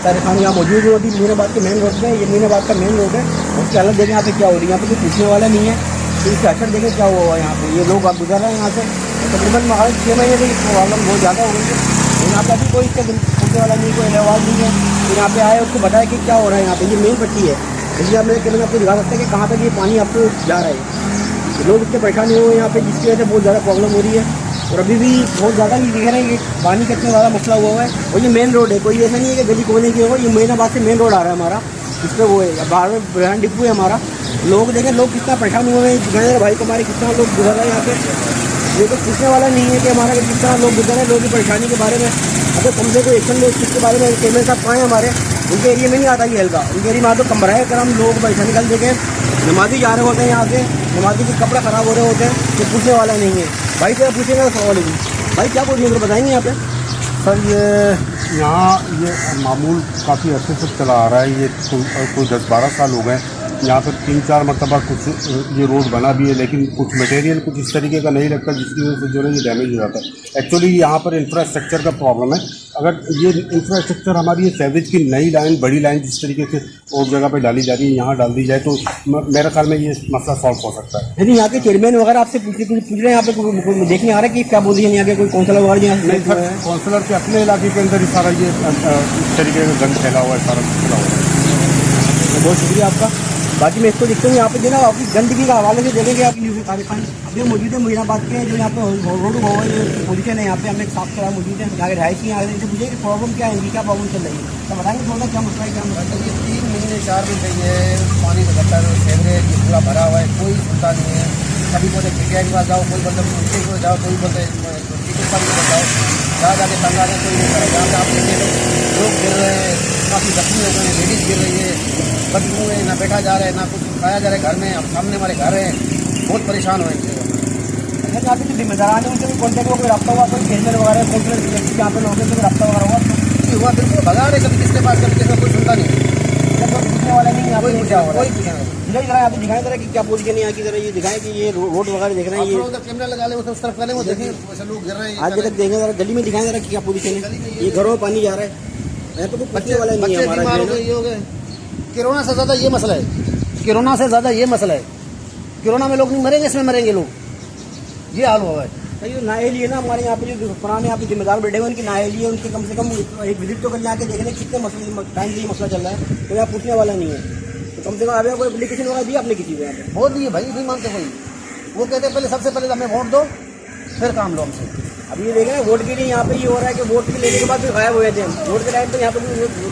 सारे खान यहाँ मौजूद है। अभी मीनाबाद के मेन रोड पे, ये मीनाबाद का मेन रोड है। उसकी हालत देखें यहाँ पे क्या हो रही है। यहाँ पे कोई पूछने वाला नहीं है। तो इसकी असर देखें क्या हुआ है यहाँ पे। ये लोग आप गुजर रहे हैं यहाँ से तकरीबन 6 महीने से प्रॉब्लम बहुत ज़्यादा हो गई है। यहाँ पे अभी कोई इसका पूछने वाला नहीं, कोई आवाज़ नहीं है। तो यहाँ पे आए उसको बताया कि क्या हो रहा है यहाँ पे। ये मेन पट्टी है, इसलिए आप मेरे कैमरे आपको दिखा सकते हैं कि कहाँ तक ये पानी आपको जा रहा है। तो लोग इतने परेशान हुए हैं यहाँ पे, जिसकी वजह से बहुत ज़्यादा प्रॉब्लम हो रही है। और अभी भी बहुत ज़्यादा ये दिख रहा है कि पानी का इतना ज़्यादा मसला हुआ है। और ये मेन रोड है, कोई ऐसा नहीं है कि गली कोने की होगा। ये मीनाबाद से मेन रोड आ रहा है हमारा, इस पर वो है बाहर में ब्रांड डिपू है हमारा। लोग देखें लोग कितना परेशान हुए हैं, गए भाई को हमारे कितना लोग गुजर रहे हैं यहाँ पे। ये तो पूछने वाला नहीं है कि हमारा किस तरह लोग गुजर रहे हैं। लोगों की परेशानी के बारे में अगर कम से कोई एक्शन लो इसके बारे में। कैमरे साहब पाएँ हमारे, उनके एरिया में नहीं आता ये हल्का, उनके एरिया में आता तो कमराए कर हम लोग पैसा निकल देखें। नमाजी जा रहे होते हैं यहाँ से, नमाजी के कपड़े ख़राब हो रहे होते हैं, तो पूछने वाला नहीं है। भाई से पूछेंगे सवाल भाई क्या बोलिए तो बताएंगे यहाँ पे। सर यहाँ ये मामूल काफ़ी अर्से से चला आ रहा है। ये कोई 10-12 साल हो गए। यहाँ पर 3-4 मरतबा कुछ ये रोड बना भी है, लेकिन कुछ मटेरियल कुछ इस तरीके का नहीं लगता, जिसकी वजह से जो है ये डैमेज हो जाता है। एक्चुअली यहाँ पर इंफ्रास्ट्रक्चर का प्रॉब्लम है। अगर ये इंफ्रास्ट्रक्चर हमारी ये सीवरेज की नई लाइन, बड़ी लाइन जिस तरीके से और जगह पे डाली जा रही है, यहाँ डाल दी जाए तो मेरे ख्याल में ये मसला सॉल्व हो सकता है। यदि यहाँ के चेयरमैन वगैरह आपसे पूछ रहे हैं यहाँ पे देखने आ रहा है कि क्या बोल रही है यहाँ के कोई काउंसलर वगैरह नहीं सर, काउंसलर के अपने इलाके के अंदर ही सारा ये इस तरीके का गंद फैला हुआ है, सारा फैला हुआ है। बहुत शुक्रिया आपका। बाकी मैं इसको देखता हूँ यहाँ पे जो ना आपकी गंदगी का हवाले से देखेंगे आप न्यूज़ कार्यक्रम अभी मौजूद है मीनाबाद के जो यहाँ पे रोड हुआ है पोजीशन है। यहाँ पे हमें साफ करा मौजूद है, यहाँ के रहायशी यहाँ से पूछे कि प्रॉब्लम क्या है, इनकी क्या प्रॉब्लम चल रही है, तो बताएंगे थोड़ा क्या मसला है क्या मसला। ये 3 महीने 4 दिन से ये पानी का गटर सीवरेज ये पूरा भरा हुआ है, कोई सुनता नहीं है। कभी बोलते खिड़किया के पास जाओ, कोई बोलते उनके को जाओ, कोई बोलते टीचर पर जाओ, जहाँ जाके तंगा रहे कोई नहीं कर रहा। जहाँ पे आप देखें लोग गिर रहे हैं, काफ़ी जख्मी हो गए हैं, लेडीज़ गिर रही है, बदबू है, ना बैठा जा रहा है, ना कुछ खाया जा रहा है घर में। अब सामने हमारे घर हैं, बहुत परेशान हुए हैं। अच्छा यहाँ पे जो जिम्मेदार है उनसे भी कॉन्टैक्ट हुआ, कोई रब्ता हुआ, कोई चेयरमैन वगैरह काउंसलर यहाँ पे लोगों से रब्ता वगैरह हुआ हुआ बिल्कुल भगा रहे, कभी किसके पास कभी किसका कोई सुनता नहीं है। कोई पूछने वाला नहीं है, कोई पूछा कोई पूछा नहीं। दिखाई जरा यहाँ पे दिखाई जरा कि क्या पोजीशन है यहाँ की, जरा ये दिखाएं कि ये रोड वगैरह देख रहे हैं। ये उधर कैमरा लगा ले, उस तरफ करें, वो देखें वैसे लोग गिर रहे हैं। आज तक देखें जरा गली में दिखाएं जरा कि क्या पोजीशन है। ये घरों में पानी जा रहा है, यहाँ पे कोई पूछने वाला नहीं है हमारा। बीमार हो गए, ये हो गए। कोरोना से ज़्यादा ये मसला है, कोरोना से ज़्यादा ये मसला है। कोरोना में लोग नहीं मरेंगे, इसमें मरेंगे लोग, ये हाल हुआ है। जो नाएली है ना हमारे यहाँ पे जो पुराने यहाँ पे जिम्मेदार बैठे हुए उनकी नाएली है, उनके कम से कम एक विजिट तो करने आके देखने कितने मसले टाइम से ये मसला चल रहा है, तो यहाँ पूछने वाला नहीं है। तो कम से कम आप कोई एप्लीकेशन वगैरह दी आपने किसी को यहाँ पे? बहुत दिए भाई, नहीं मानते कोई। वो कहते हैं पहले सबसे पहले हमें वोट दो, फिर काम लो हमसे। अभी ये देख रहे हैं वोट के लिए यहाँ पे ये हो रहा है कि वोट के लेने के बाद फिर गायब हुए थे। वोट के टाइम पे यहाँ पे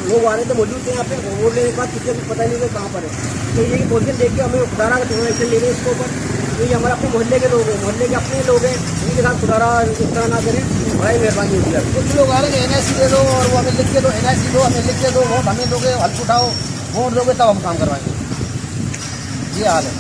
लोग आ रहे थे, मौजूद थे यहाँ पे, वोट लेने के बाद किसी को पता नहीं था कहाँ पर है। तो ये पोजिशन देख के हमें खुदारा का थोड़ा एक्शन ले रहे हैं इसके ऊपर। तो ये हमारे अपने मोहल्ले के लोग हैं, मोहल्ले के अपने लोग हैं, इनके साथ खुदारा इस तरह ना करें, बड़ी मेहरबानी होगी। कुछ लोग आ रहे हैं NIC दे दो और वो हमें लिख के दो, NIC दो, हमें लिख के दो, वोट हमें दोगे, हल्क उठाओ, वोट दोगे तब हम काम करवाएंगे। ये हाल है।